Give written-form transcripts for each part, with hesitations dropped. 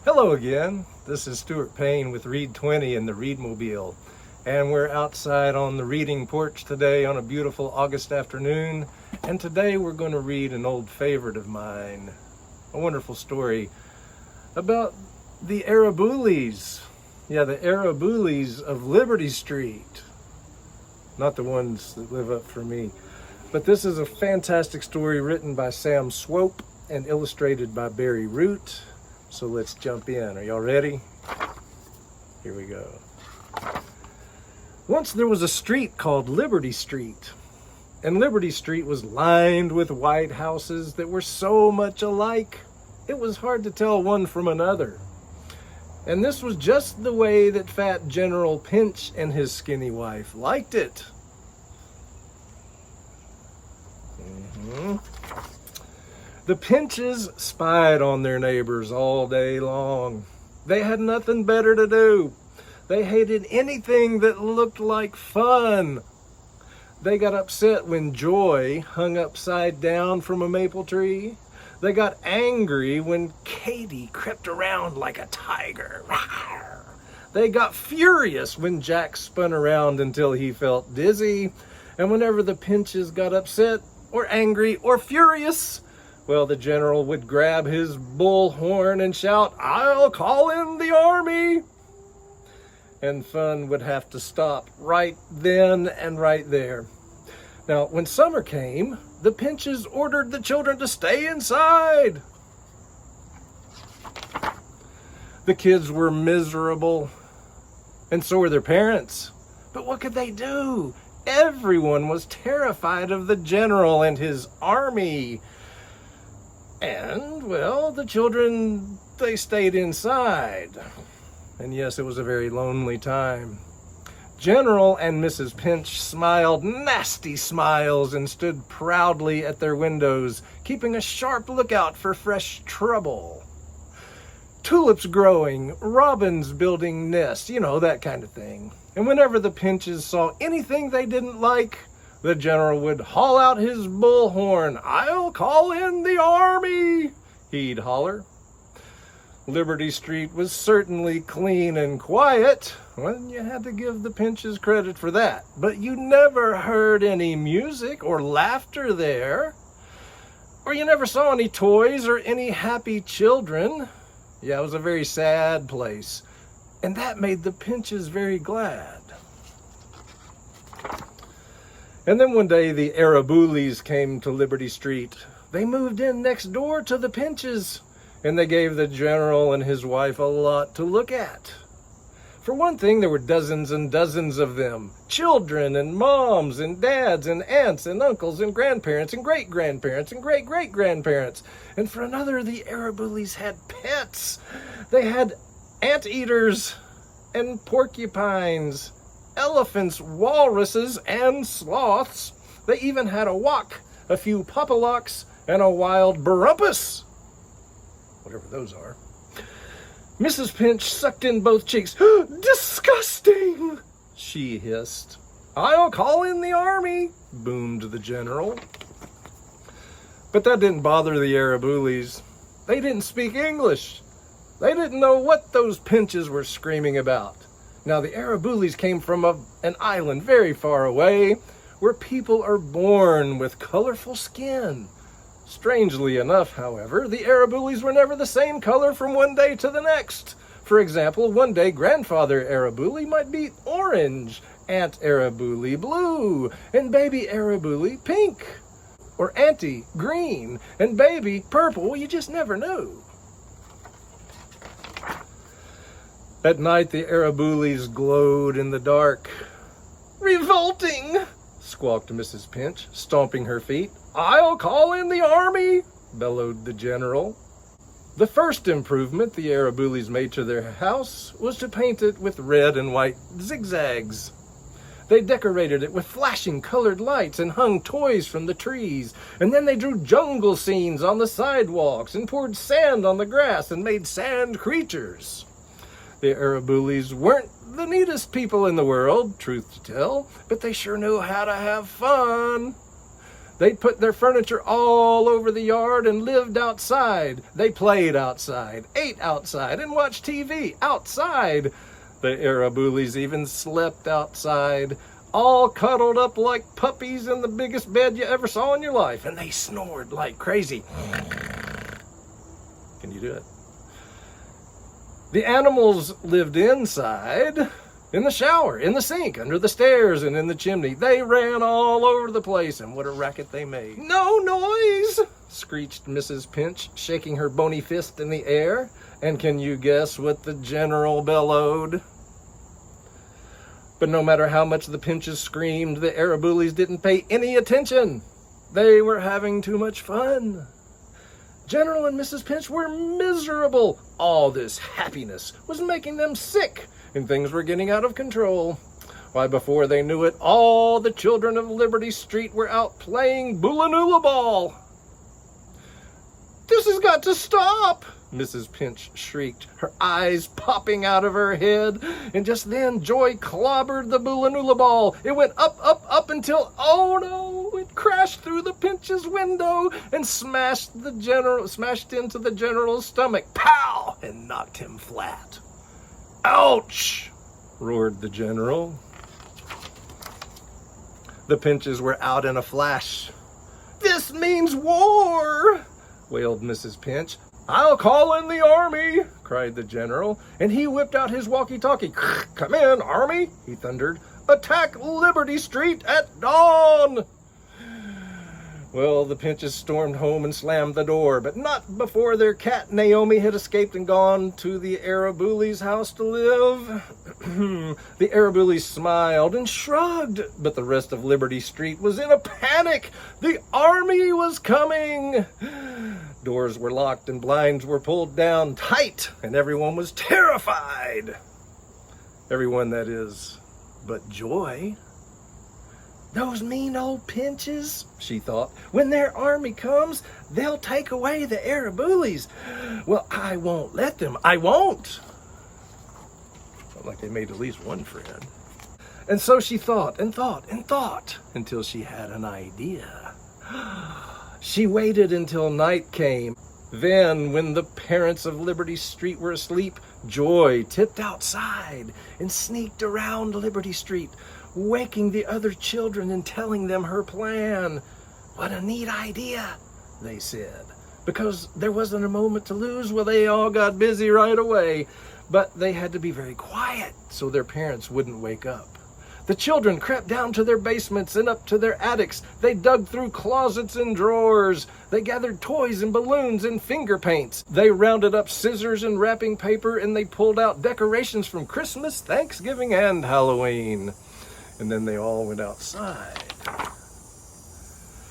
Hello again. This is Stuart Payne with Read 20 in the Readmobile. And we're outside on the reading porch today on a beautiful August afternoon. And today we're going to read an old favorite of mine, a wonderful story about the Araboolies. Yeah, the Araboolies of Liberty Street. Not the ones that live up for me. But this is a fantastic story written by Sam Swope and illustrated by Barry Root. So let's jump in. Are y'all ready? Here we go. Once there was a street called Liberty Street, and Liberty Street was lined with white houses that were so much alike, it was hard to tell one from another. And this was just the way that Fat General Pinch and his skinny wife liked it. The Pinches spied on their neighbors all day long. They had nothing better to do. They hated anything that looked like fun. They got upset when Joy hung upside down from a maple tree. They got angry when Katie crept around like a tiger. They got furious when Jack spun around until he felt dizzy. And whenever the Pinches got upset or angry or furious, well, the general would grab his bullhorn and shout, "I'll call in the army!" And fun would have to stop right then and right there. Now, when summer came, the Pinches ordered the children to stay inside. The kids were miserable, and so were their parents. But what could they do? Everyone was terrified of the general and his army. And, well, the children, they stayed inside. And yes, it was a very lonely time. General and Mrs. Pinch smiled nasty smiles and stood proudly at their windows, keeping a sharp lookout for fresh trouble. Tulips growing, robins building nests, that kind of thing. And whenever the Pinches saw anything they didn't like, the general would haul out his bullhorn. "I'll call in the army," he'd holler. Liberty Street was certainly clean and quiet. Well, you had to give the Pinches credit for that. But you never heard any music or laughter there. Or you never saw any toys or any happy children. Yeah, it was a very sad place. And that made the Pinches very glad. And then one day the Araboolies came to Liberty Street. They moved in next door to the Pinches, and they gave the general and his wife a lot to look at. For one thing, there were dozens and dozens of them. Children and moms and dads and aunts and uncles and grandparents and great-grandparents and great-great-grandparents. And for another, the Araboolies had pets. They had anteaters and porcupines, elephants, walruses, and sloths. They even had a wok, a few popalocks, and a wild barumpus. Whatever those are. Mrs. Pinch sucked in both cheeks. "Disgusting!" she hissed. "I'll call in the army," boomed the general. But that didn't bother the Araboolies. They didn't speak English. They didn't know what those Pinches were screaming about. Now, the Araboolies came from an island very far away, where people are born with colorful skin. Strangely enough, however, the Araboolies were never the same color from one day to the next. For example, one day Grandfather Araboolie might be orange, Aunt Araboolie blue, and Baby Araboolie pink. Or Auntie green, and Baby purple. You just never knew. At night, the Araboolies glowed in the dark. "Revolting!" squawked Mrs. Pinch, stomping her feet. "I'll call in the army!" bellowed the general. The first improvement the Araboolies made to their house was to paint it with red and white zigzags. They decorated it with flashing colored lights and hung toys from the trees. And then they drew jungle scenes on the sidewalks and poured sand on the grass and made sand creatures. The Araboolies weren't the neatest people in the world, truth to tell, but they sure knew how to have fun. They'd put their furniture all over the yard and lived outside. They played outside, ate outside, and watched TV outside. The Araboolies even slept outside, all cuddled up like puppies in the biggest bed you ever saw in your life. And they snored like crazy. Can you do it? The animals lived inside, in the shower, in the sink, under the stairs, and in the chimney. They ran all over the place, and what a racket they made. "No noise!" screeched Mrs. Pinch, shaking her bony fist in the air. And can you guess what the general bellowed? But no matter how much the Pinches screamed, the Araboolies didn't pay any attention. They were having too much fun. General and Mrs. Pinch were miserable. All this happiness was making them sick, and things were getting out of control. Why, before they knew it, all the children of Liberty Street were out playing Boolanoola Ball. "This has got to stop!" Mrs. Pinch shrieked, her eyes popping out of her head. And just then, Joy clobbered the Boolanoola Ball. It went up, up, up until, oh no, it crashed through the Pinch's window and smashed into the general's stomach. Pow! And knocked him flat. "Ouch!" roared the general. The Pinches were out in a flash. "This means war!" wailed Mrs. Pinch. "I'll call in the army!" cried the general, and he whipped out his walkie-talkie. "Come in, army!" he thundered. "Attack Liberty Street at dawn!" Well, the Pinches stormed home and slammed the door, but not before their cat Naomi had escaped and gone to the Araboolies' house to live. The Araboolies smiled and shrugged, but the rest of Liberty Street was in a panic. The army was coming. Doors were locked and blinds were pulled down tight, and everyone was terrified. Everyone, that is, but Joy. "Those mean old Pinches," she thought. "When their army comes, they'll take away the Araboolies. Well, I won't let them. I won't." Felt like they made at least one friend. And so she thought and thought and thought until she had an idea. She waited until night came. Then, when the parents of Liberty Street were asleep, Joy tipped outside and sneaked around Liberty Street, waking the other children and telling them her plan. "What a neat idea," they said. Because there wasn't a moment to lose, well, they all got busy right away. But they had to be very quiet so their parents wouldn't wake up. The children crept down to their basements and up to their attics. They dug through closets and drawers. They gathered toys and balloons and finger paints. They rounded up scissors and wrapping paper, and they pulled out decorations from Christmas, Thanksgiving, and Halloween. And then they all went outside.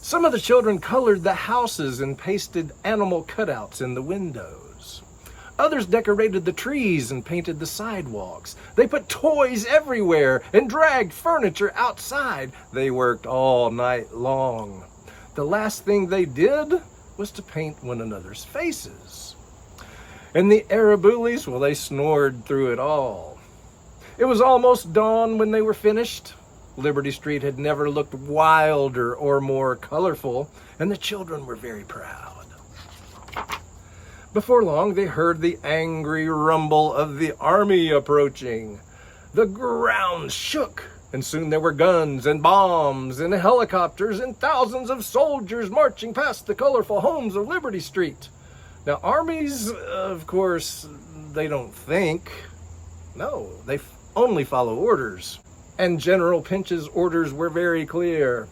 Some of the children colored the houses and pasted animal cutouts in the windows. Others decorated the trees and painted the sidewalks. They put toys everywhere and dragged furniture outside. They worked all night long. The last thing they did was to paint one another's faces. And the Araboolies, well, they snored through it all. It was almost dawn when they were finished. Liberty Street had never looked wilder or more colorful, and the children were very proud. Before long, they heard the angry rumble of the army approaching. The ground shook, and soon there were guns and bombs and helicopters and thousands of soldiers marching past the colorful homes of Liberty Street. Now, armies, of course, they don't think. No, they only follow orders. And General Pinch's orders were very clear.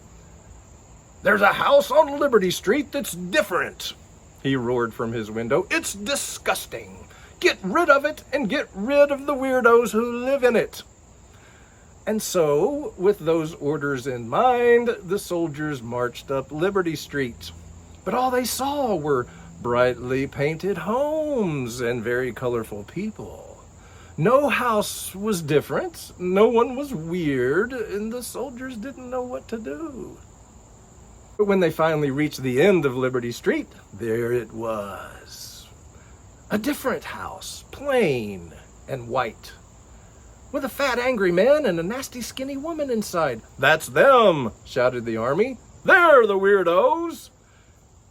"There's a house on Liberty Street that's different," he roared from his window. "It's disgusting. Get rid of it and get rid of the weirdos who live in it." And so, with those orders in mind, the soldiers marched up Liberty Street. But all they saw were brightly painted homes and very colorful people. No house was different, no one was weird, and the soldiers didn't know what to do. But when they finally reached the end of Liberty Street, there it was. A different house, plain and white, with a fat, angry man and a nasty, skinny woman inside. "That's them," shouted the army. "There, the weirdos!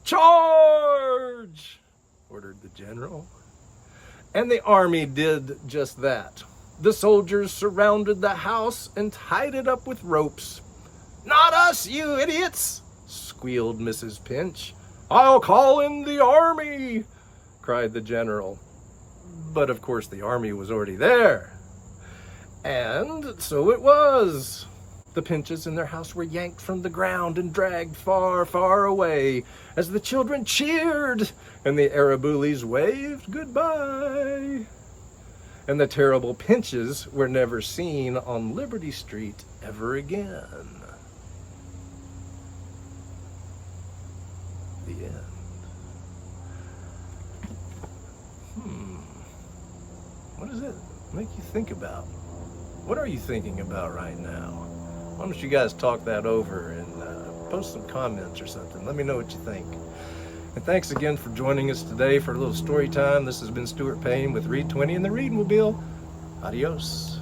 Charge!" ordered the general. And the army did just that. The soldiers surrounded the house and tied it up with ropes. "Not us, you idiots!" squealed Mrs. Pinch. "I'll call in the army!" cried the general. But of course the army was already there. And so it was. The Pinches and their house were yanked from the ground and dragged far, far away as the children cheered and the araboulies waved goodbye. And the terrible Pinches were never seen on Liberty Street ever again. The end. What does it make you think about? What are you thinking about right now? Why don't you guys talk that over and post some comments or something. Let me know what you think. And thanks again for joining us today for a little story time. This has been Stuart Payne with Read 20 and the Readmobile. Adios.